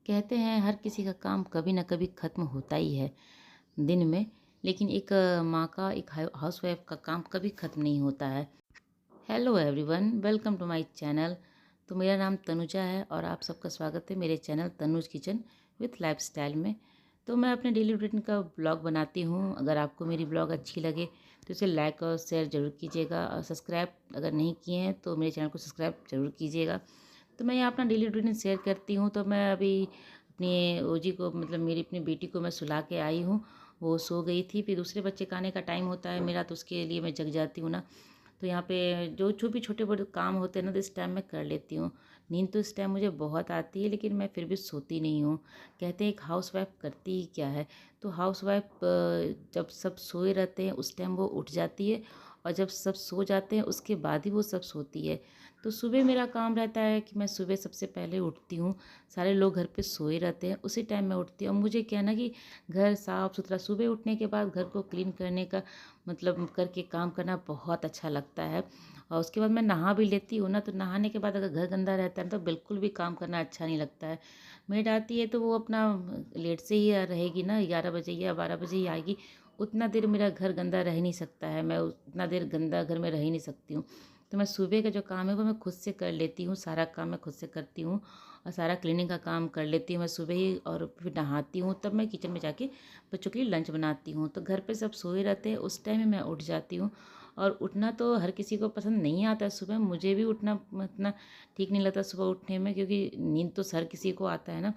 कहते हैं हर किसी का काम कभी ना कभी ख़त्म होता ही है दिन में। लेकिन एक माँ का एक हाउसवाइफ का काम कभी ख़त्म नहीं होता है। Hello everyone, welcome to my channel. तो मेरा नाम तनुजा है और आप सबका स्वागत है मेरे channel Tanuj kitchen with lifestyle में। तो मैं अपने डेली रूटीन का ब्लॉग बनाती हूँ। अगर आपको मेरी ब्लॉग अच्छी लगे तो इसे लाइक और शेयर ज़रूर कीजिएगा, और सब्सक्राइब अगर नहीं किए हैं तो मेरे चैनल को सब्सक्राइब ज़रूर कीजिएगा। तो मैं यहाँ अपना डेली रूटीन शेयर करती हूँ। तो मैं अभी अपनी ओजी को, मतलब मेरी अपनी बेटी को मैं सुला के आई हूँ। वो सो गई थी, फिर दूसरे बच्चे का आने का टाइम होता है मेरा, तो उसके लिए मैं जग जाती हूँ ना। तो यहाँ पे जो जो भी छोटे बड़े काम होते हैं ना, तो इस टाइम मैं कर लेती हूँ। नींद तो इस टाइम मुझे बहुत आती है, लेकिन मैं फिर भी सोती नहीं हूँ। कहते हैं एक हाउसवाइफ करती ही क्या है। तो हाउसवाइफ जब सब सोए रहते हैं उस टाइम वो उठ जाती है, और जब सब सो जाते हैं उसके बाद ही वो सब सोती है। तो सुबह मेरा काम रहता है कि मैं सुबह सबसे पहले उठती हूँ। सारे लोग घर पे सोए रहते हैं, उसी टाइम मैं उठती हूँ। और मुझे क्या है ना कि घर साफ़ सुथरा, सुबह उठने के बाद घर को क्लीन करने का, मतलब करके काम करना बहुत अच्छा लगता है। और उसके बाद मैं नहा भी लेती हूँ ना, तो नहाने के बाद अगर घर गंदा रहता है तो बिल्कुल भी काम करना अच्छा नहीं लगता है। मेड आती है तो वो अपना लेट से ही रहेगी ना, 11 बजे या 12 बजे ही आएगी। उतना देर मेरा घर गंदा रह नहीं सकता है, मैं उतना देर गंदा घर में रह ही नहीं सकती हूँ। तो मैं सुबह का जो काम है वो मैं खुद से कर लेती हूँ, सारा काम मैं खुद से करती हूँ। और सारा क्लीनिंग का काम कर लेती हूँ मैं सुबह ही, और फिर नहाती हूँ, तब मैं किचन में जाके बच्चों के लिए लंच बनाती हूँ। तो घर पे सब सोए रहते हैं, उस टाइम में मैं उठ जाती हूँ। और उठना तो हर किसी को पसंद नहीं आता है सुबह, मुझे भी उठना इतना ठीक नहीं लगता सुबह उठने में, क्योंकि नींद तो हर किसी को आता है ना।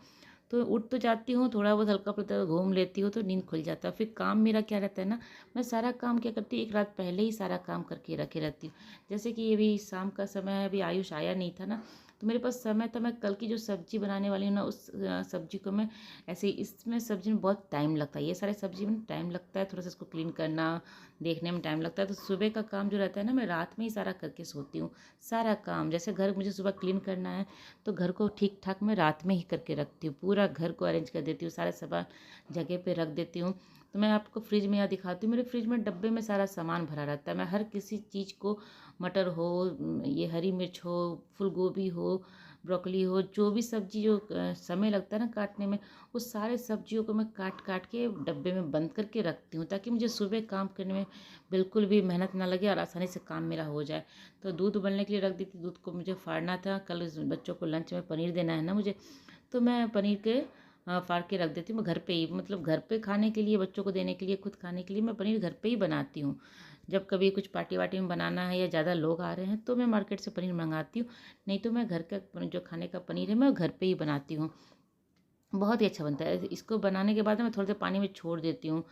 तो उठ तो जाती हूँ, थोड़ा बहुत हल्का फुल्का घूम लेती हूँ तो नींद खुल जाता है। फिर काम मेरा क्या रहता है ना, मैं सारा काम क्या करती हूँ, एक रात पहले ही सारा काम करके रखे रहती हूँ। जैसे कि अभी शाम का समय है, अभी आयुष आया नहीं था ना, तो मेरे पास समय था। मैं कल की जो सब्जी बनाने वाली हूँ ना, उस सब्जी को मैं ऐसे, इसमें सब्जी में बहुत टाइम लगता है, ये सारे सब्जी में टाइम लगता है, थोड़ा सा इसको क्लीन करना, देखने में टाइम लगता है। तो सुबह का काम जो रहता है ना, मैं रात में ही सारा करके सोती हूँ। सारा काम, जैसे घर मुझे सुबह क्लीन करना है तो घर को ठीक ठाक मैं रात में ही करके रखती हूँ, पूरा घर को अरेंज कर देती हूँ, सारा सामान जगह पे रख देती हूँ। तो मैं आपको फ्रिज में यहाँ दिखाती हूँ, मेरे फ्रिज में डब्बे में सारा सामान भरा रहता है। मैं हर किसी चीज़ को, मटर हो, ये हरी मिर्च हो, फूल गोभी हो, ब्रोकली हो, जो भी सब्जी जो समय लगता है ना काटने में, उस सारे सब्जियों को मैं काट काट के डब्बे में बंद करके रखती हूँ, ताकि मुझे सुबह काम करने में बिल्कुल भी मेहनत ना लगे और आसानी से काम मेरा हो जाए। तो दूध उबलने के लिए रख दी थी, दूध को मुझे फाड़ना था, कल बच्चों को लंच में पनीर देना है ना मुझे। तो मैं पनीर के फाड़ के रख देती हूँ। मैं घर पे ही, मतलब घर पे खाने के लिए, बच्चों को देने के लिए, खुद खाने के लिए मैं पनीर घर पे ही बनाती हूँ। जब कभी कुछ पार्टी वार्टी में बनाना है या ज़्यादा लोग आ रहे हैं तो मैं मार्केट से पनीर मंगाती हूँ। नहीं तो मैं घर का जो खाने का पनीर है मैं घर पे ही बनाती हूँ। बहुत ही अच्छा बनता है। इसको बनाने के बाद मैं थोड़ी देर पानी में छोड़ देती हूँ।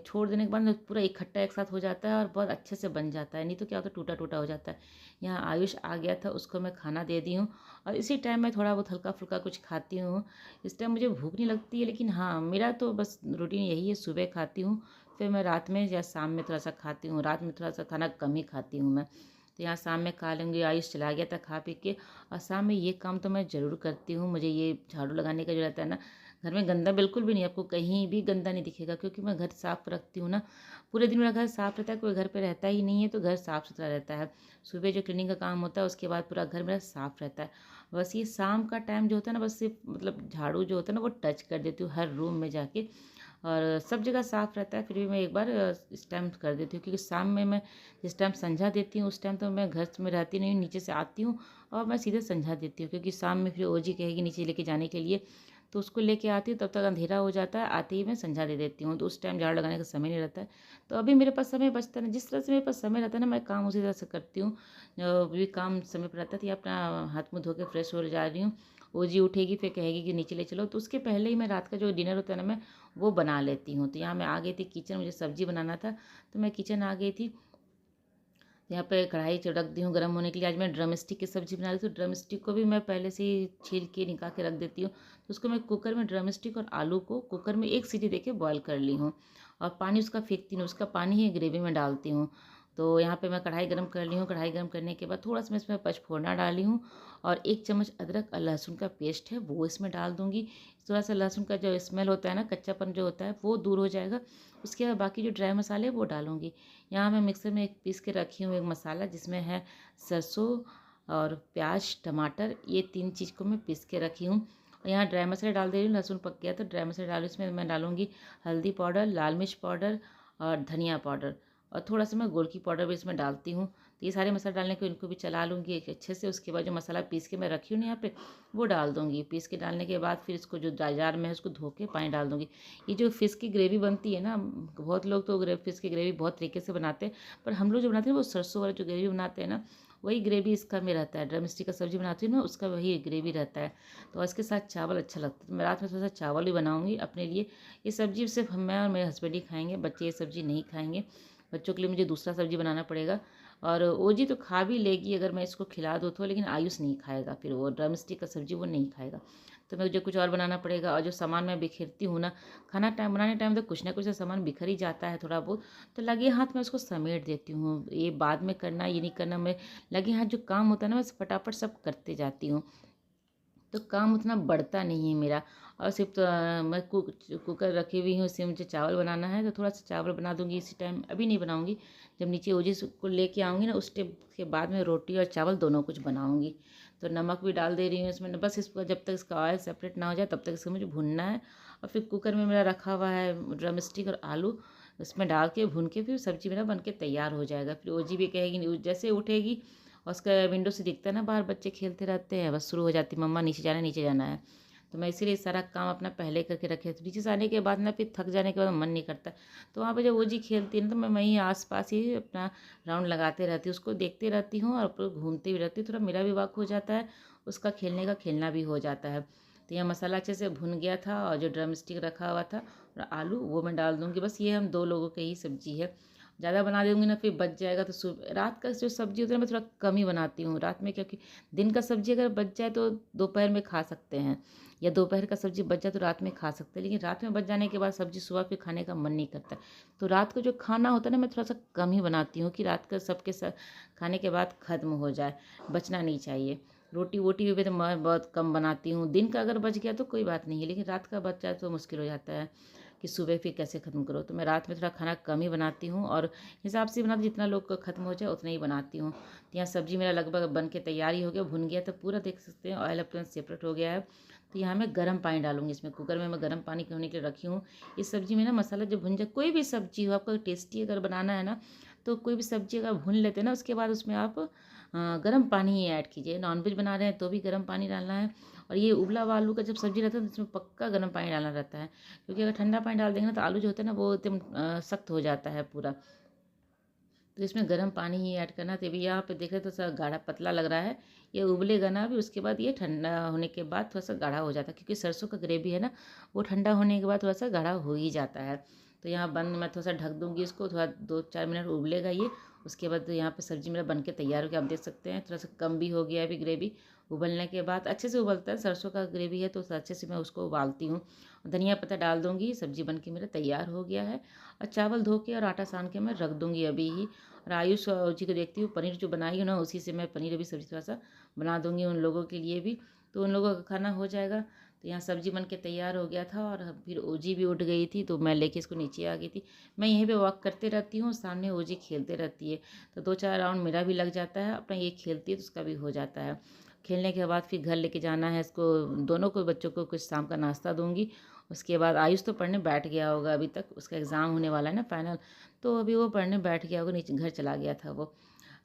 छोड़ देने के बाद ना पूरा इकट्ठा एक साथ हो जाता है और बहुत अच्छे से बन जाता है। नहीं तो क्या होता है, टूटा टूटा हो जाता है। यहाँ आयुष आ गया था, उसको मैं खाना दे दी हूँ, और इसी टाइम मैं थोड़ा बहुत हल्का फुल्का कुछ खाती हूँ। इस टाइम मुझे भूख नहीं लगती है, लेकिन हाँ, मेरा तो बस रूटीन यही है, सुबह खाती हूँ, फिर मैं रात में या शाम में थोड़ा सा खाती हूँ। रात में थोड़ा सा खाना कम ही खाती हूँ मैं। तो यहाँ शाम में खा लूँगी। आयुष चला गया था खा पी के। और शाम में ये काम तो मैं ज़रूर करती हूँ। मुझे ये झाड़ू लगाने का जो रहता है ना, घर में गंदा बिल्कुल भी नहीं, आपको कहीं भी गंदा नहीं दिखेगा, क्योंकि मैं घर साफ़ रखती हूँ ना। पूरे दिन मेरा घर साफ़ रहता है, कोई घर पे रहता ही नहीं है तो घर साफ़ सुथरा रहता है। सुबह जो क्लीनिंग का काम होता है उसके बाद पूरा घर मेरा साफ़ रहता है। बस ये शाम का टाइम जो होता है ना, बस सिर्फ मतलब झाड़ू जो होता है ना वो टच कर देती हूँ हर रूम में जाके, और सब जगह साफ़ रहता है। फिर भी मैं एक बार इस टाइम कर देती हूँ, क्योंकि शाम में मैं जिस टाइम संझा देती हूँ उस टाइम तो मैं घर में रहती नहीं हूँ, नीचे से आती हूँ और मैं सीधे संझा देती हूँ, क्योंकि शाम में फिर ओजी कहेगी नीचे लेके जाने के लिए, तो उसको लेके आती हूँ, तब तक अंधेरा हो जाता है, आते ही मैं संझा दे देती हूँ, तो उस टाइम झाड़ू लगाने का समय नहीं रहता है। तो अभी मेरे पास समय बचता है ना, जिस तरह से मेरे पास समय रहता है ना, मैं काम उसी तरह से करती हूँ। भी काम समय पर रहता है तो ये अपना हाथ मुँह धो के फ्रेश हो जा रही हूँ। ओजी उठेगी फिर कहेगी कि नीचे ले चलो, तो उसके पहले ही मैं रात का जो डिनर होता है ना, मैं वो बना लेती हूँ। तो यहाँ मैं आ गई थी किचन, मुझे सब्जी बनाना था, तो मैं किचन आ गई थी। यहाँ पे कढ़ाई रख दी हूँ गर्म होने के लिए। आज मैं ड्रम स्टिक की सब्ज़ी बना रही थी, तो ड्रम स्टिक को भी मैं पहले से ही छील के निकाल के रख देती हूँ। तो उसको मैं कुकर में, ड्रम स्टिक और आलू को कुकर में एक सीटी देके बॉयल कर ली हूँ, और पानी उसका फेंकती नहीं, उसका पानी ही ग्रेवी में डालती हूँ। तो यहाँ पे मैं कढ़ाई गर्म कर ली हूँ। कढ़ाई गर्म करने के बाद थोड़ा सा मैं इसमें पचफोड़ना डाली हूँ, और 1 चम्मच अदरक और लहसुन का पेस्ट है वो इसमें डाल दूँगी। थोड़ा सा लहसुन का जो स्मेल होता है ना, कच्चापन जो होता है वो दूर हो जाएगा। उसके बाद बाकी जो ड्राई मसाले वो डालूँगी। यहाँ मैं मिक्सर में एक पीस के रखी हूँ एक मसाला, जिसमें है सरसों और प्याज, टमाटर, ये 3 चीज़ को मैं पीस के रखी हूँ। और यहाँ ड्राई मसाला डाल दे रही हूँ। लहसुन पक गया तो ड्राई मसाला डालूँ। इसमें मैं डालूँगी हल्दी पाउडर, लाल मिर्च पाउडर और धनिया पाउडर, और थोड़ा सा मैं गोल की पाउडर भी इसमें डालती हूँ। तो ये सारे मसाले डालने के इनको भी चला लूँगी एक अच्छे से। उसके बाद जो मसाला पीस के मैं रखी हूँ ना यहाँ पे, वो डाल दूँगी। पीस के डालने के बाद फिर इसको जो जार में है उसको धो के पानी डाल दूँगी। ये जो फ़िश की ग्रेवी बनती है ना, बहुत लोग तो फ़िश की ग्रेवी बहुत तरीके से बनाते हैं, पर हम लोग जो बनाते हैं वो सरसों वाला जो ग्रेवी बनाते हैं ना, वही ग्रेवी इसका में रहता है। ड्रम स्टिक का सब्ज़ी बनाती हूँ ना, उसका वही ग्रेवी रहता है। तो इसके साथ चावल अच्छा लगता है। तो मैं रात में थोड़ा सा चावल भी बनाऊँगी अपने लिए। ये सब्ज़ी सिर्फ मैं और मेरे हस्बैंड ही खाएँगे, बच्चे ये सब्ज़ी नहीं खाएँगे। बच्चों के लिए मुझे दूसरा सब्ज़ी बनाना पड़ेगा। और ओजी तो खा भी लेगी अगर मैं इसको खिला दूँ तो, लेकिन आयुष नहीं खाएगा, फिर वो ड्रम स्टिक का सब्ज़ी वो नहीं खाएगा। तो मुझे कुछ और बनाना पड़ेगा। और जो सामान मैं बिखेरती हूँ ना, खाना टाइम बनाने टाइम तो कुछ ना कुछ सामान बिखर ही जाता है थोड़ा बहुत, तो लगे हाथ में उसको समेट देती हूँ। ये बाद में करना, ये नहीं करना, मैं लगे हाथ जो काम होता है ना, मैं फटाफट सब करते जाती हूँ। तो काम उतना बढ़ता नहीं है मेरा। और सिर्फ तो मैं कुकर रखी हुई हूँ, उससे मुझे चावल बनाना है, तो थोड़ा सा चावल बना दूँगी इसी टाइम। अभी नहीं बनाऊँगी, जब नीचे ओजी को लेके आऊँगी ना, उस टाइम के बाद में रोटी और चावल दोनों कुछ बनाऊँगी। तो नमक भी डाल दे रही हूँ इसमें। बस इसको जब तक इसका ऑयल सेपरेट ना हो जाए तब तक इसको मुझे भूनना है। और फिर कुकर में मेरा रखा हुआ है ड्रम स्टिक और आलू, उसमें डाल के भून के फिर सब्ज़ी मेरा बन के तैयार हो जाएगा। फिर ओजी भी कहेगी, जैसे उठेगी और उसका विंडो से दिखता है ना बाहर बच्चे खेलते रहते हैं, बस शुरू हो जाती मम्मा नीचे जाना है, नीचे जाना है। तो मैं इसीलिए सारा काम अपना पहले करके रखे। तो नीचे से आने के बाद ना फिर थक जाने के बाद मन नहीं करता। तो वहाँ पे जब वो जी खेलती है ना, तो मैं वहीं आस-पास ही अपना राउंड लगाते रहती हूँ, उसको देखते रहती हूँ और घूमती भी रहती हूँ। थोड़ा मेरा भी वॉक हो जाता है, उसका खेलने का खेलना भी हो जाता है। तो यहाँ मसाला अच्छे से भुन गया था और जो ड्रम स्टिक रखा हुआ था और आलू, वो मैं डाल दूँगी। बस ये हम 2 लोगों की ही सब्ज़ी है। ज़्यादा बना दूँगी ना फिर बच जाएगा, तो रात का जो सब्ज़ी होता है मैं थोड़ा कम ही बनाती हूँ रात में, क्योंकि दिन का सब्ज़ी अगर बच जाए तो दोपहर में खा सकते हैं, या दोपहर का सब्ज़ी बच जाए तो रात में खा सकते हैं। लेकिन रात में बच जाने के बाद सब्ज़ी सुबह फिर खाने का मन नहीं करता। तो रात को जो खाना होता है ना, मैं थोड़ा सा कम ही बनाती हूँ कि रात का सबके खाने के बाद ख़त्म हो जाए, बचना नहीं चाहिए। रोटी वोटी भी तो मैं बहुत कम बनाती हूँ। दिन का अगर बच गया तो कोई बात नहीं है, लेकिन रात का बच जाए तो मुश्किल हो जाता है कि सुबह फिर कैसे ख़त्म करो। तो मैं रात में थोड़ा खाना कम ही बनाती हूँ और हिसाब से बनाती, जितना लोग का ख़त्म हो जाए उतना ही बनाती हूँ। तो यहाँ सब्ज़ी मेरा लगभग बन के तैयार ही हो गया, भुन गया, तो पूरा देख सकते हैं ऑयल अपना सेपरेट हो गया है। तो यहाँ मैं गर्म पानी डालूँगी इसमें। कुकर में मैं गर्म पानी होने के लिए रखी हूँ। इस सब्ज़ी में ना मसाला जब भुन जाए, कोई भी सब्ज़ी हो आपका टेस्टी अगर बनाना है ना, तो कोई भी सब्ज़ी अगर भून लेते हैं ना, उसके बाद उसमें आप गर्म पानी ही ऐड कीजिए। नॉनवेज बना रहे हैं तो भी गर्म पानी डालना है। और ये उबला हुआ आलू का जब सब्ज़ी रहता है तो इसमें पक्का गर्म पानी डालना रहता है, क्योंकि अगर ठंडा पानी डाल देंगे ना तो आलू जो होता है ना वो एकदम सख्त हो जाता है पूरा। तो इसमें गर्म पानी ही ऐड करना। तो अभी यहाँ पे देख रहे तो थोड़ा गाढ़ा पतला लग रहा है, ये उबलेगा ना अभी, उसके बाद ये ठंडा होने के बाद थोड़ा सा गाढ़ा हो जाता है, क्योंकि सरसों का ग्रेवी है ना, वो ठंडा होने के बाद थोड़ा सा गाढ़ा हो ही जाता है। तो यहाँ बंद मैं थोड़ा सा ढक दूँगी इसको, थोड़ा 2-4 मिनट उबलेगा ये। उसके बाद यहाँ पे सब्ज़ी मेरा बन के तैयार हो गया, आप देख सकते हैं थोड़ा सा कम भी हो गया है अभी ग्रेवी। उबलने के बाद अच्छे से उबलता है, सरसों का ग्रेवी है तो अच्छे से मैं उसको उबालती हूँ। धनिया पत्ता डाल दूँगी, सब्ज़ी बन के मेरा तैयार हो गया है। और चावल धो के और आटा सान के मैं रख दूँगी अभी ही। और आयुष जी को देखती हूँ, पनीर जो बनाई हूँ ना उसी से मैं पनीर अभी सब्ज़ी थोड़ा सा बना दूँगी उन लोगों के लिए भी, तो उन लोगों का खाना हो जाएगा। तो यहाँ सब्ज़ी बन के तैयार हो गया था और फिर ओजी भी उठ गई थी, तो मैं लेके इसको नीचे आ गई थी। मैं यहीं पे वॉक करते रहती हूँ, सामने ओजी खेलते रहती है, तो 2-4 राउंड मेरा भी लग जाता है, अपना ये खेलती है तो उसका भी हो जाता है। खेलने के बाद फिर घर लेके जाना है इसको, दोनों को बच्चों को कुछ शाम का नाश्ता दूँगी। उसके बाद आयुष तो पढ़ने बैठ गया होगा, अभी तक उसका एग्ज़ाम होने वाला है ना फाइनल, तो अभी वो पढ़ने बैठ गया होगा, नीचे घर चला गया था वो।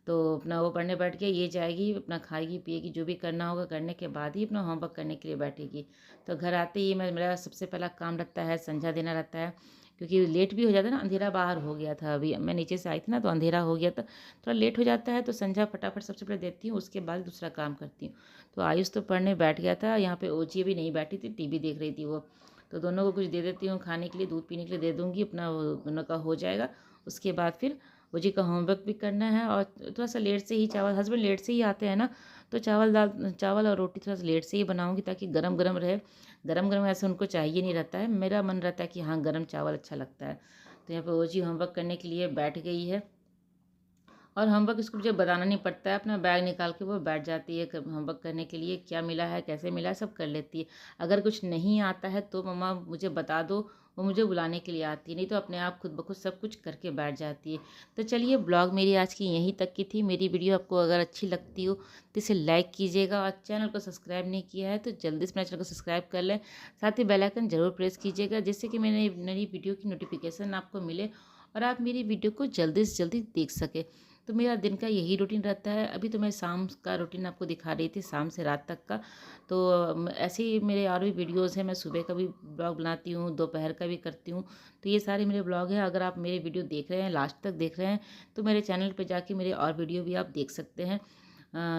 तो अपना वो पढ़ने बैठ के ये जाएगी, अपना खाएगी पिएगी, जो भी करना होगा करने के बाद ही अपना होमवर्क करने के लिए बैठेगी। तो घर आते ही मेरा सबसे पहला काम रहता है संझा देना रहता है, क्योंकि लेट भी हो जाता है ना, अंधेरा बाहर हो गया था, अभी मैं नीचे से आई थी ना तो अंधेरा हो गया था, थोड़ा लेट हो जाता है, तो संझा फटाफट सबसे पहले देती हूँ, उसके बाद दूसरा काम करती हूँ। तो आयुष तो पढ़ने बैठ गया था, यहाँ पे ओजी भी नहीं बैठी थी, टीवी देख रही थी वो। तो दोनों को कुछ दे देती हूँ खाने के लिए, दूध पीने के लिए दे दूँगी, अपना दोनों का हो जाएगा। उसके बाद फिर वो जी का होमवर्क भी करना है। और थोड़ा सा लेट से ही चावल, हस्बैंड लेट से ही आते हैं ना, तो चावल और रोटी थोड़ा सा लेट से ही बनाऊंगी, ताकि गरम गरम रहे। गरम गरम ऐसे उनको चाहिए नहीं रहता है, मेरा मन रहता है कि हाँ गरम चावल अच्छा लगता है। तो यहाँ पे वो जी होमवर्क करने के लिए बैठ गई है, और होमवर्क इसको मुझे बताना नहीं पड़ता है, अपना बैग निकाल के वो बैठ जाती है होमवर्क करने के लिए, क्या मिला है कैसे मिला है सब कर लेती है। अगर कुछ नहीं आता है तो मम्मा मुझे बता दो, वो मुझे बुलाने के लिए आती है, नहीं तो अपने आप खुद ब खुद सब कुछ करके बैठ जाती है। तो चलिए ब्लॉग मेरी आज की यहीं तक की थी। मेरी वीडियो आपको अगर अच्छी लगती हो तो इसे लाइक कीजिएगा, और चैनल को सब्सक्राइब नहीं किया है तो जल्दी से मेरे चैनल को सब्सक्राइब कर लें। साथ ही बेल आइकन ज़रूर प्रेस कीजिएगा, जिससे कि मेरी नई वीडियो की नोटिफिकेशन आपको मिले और आप मेरी वीडियो को जल्दी से जल्दी देख सकें। तो मेरा दिन का यही रूटीन रहता है। अभी तो मैं शाम का रूटीन आपको दिखा रही थी, शाम से रात तक का। तो ऐसे ही मेरे और भी वीडियोज़ हैं। मैं सुबह का भी ब्लॉग बनाती हूँ, दोपहर का भी करती हूँ। तो ये सारे मेरे ब्लॉग हैं। अगर आप मेरे वीडियो देख रहे हैं, लास्ट तक देख रहे हैं, तो मेरे चैनल पे जाके मेरे और वीडियो भी आप देख सकते हैं।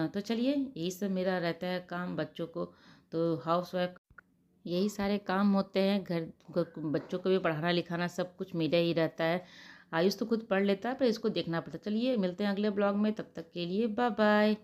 तो चलिए यही सब मेरा रहता है काम बच्चों को। तो हाउसवाइफ यही सारे काम होते हैं। बच्चों को भी पढ़ाना लिखाना सब कुछ मेरा ही रहता है। आयुष तो खुद पढ़ लेता है, पर इसको देखना पड़ता है। चलिए मिलते हैं अगले ब्लॉग में, तब तक के लिए बाय बाय।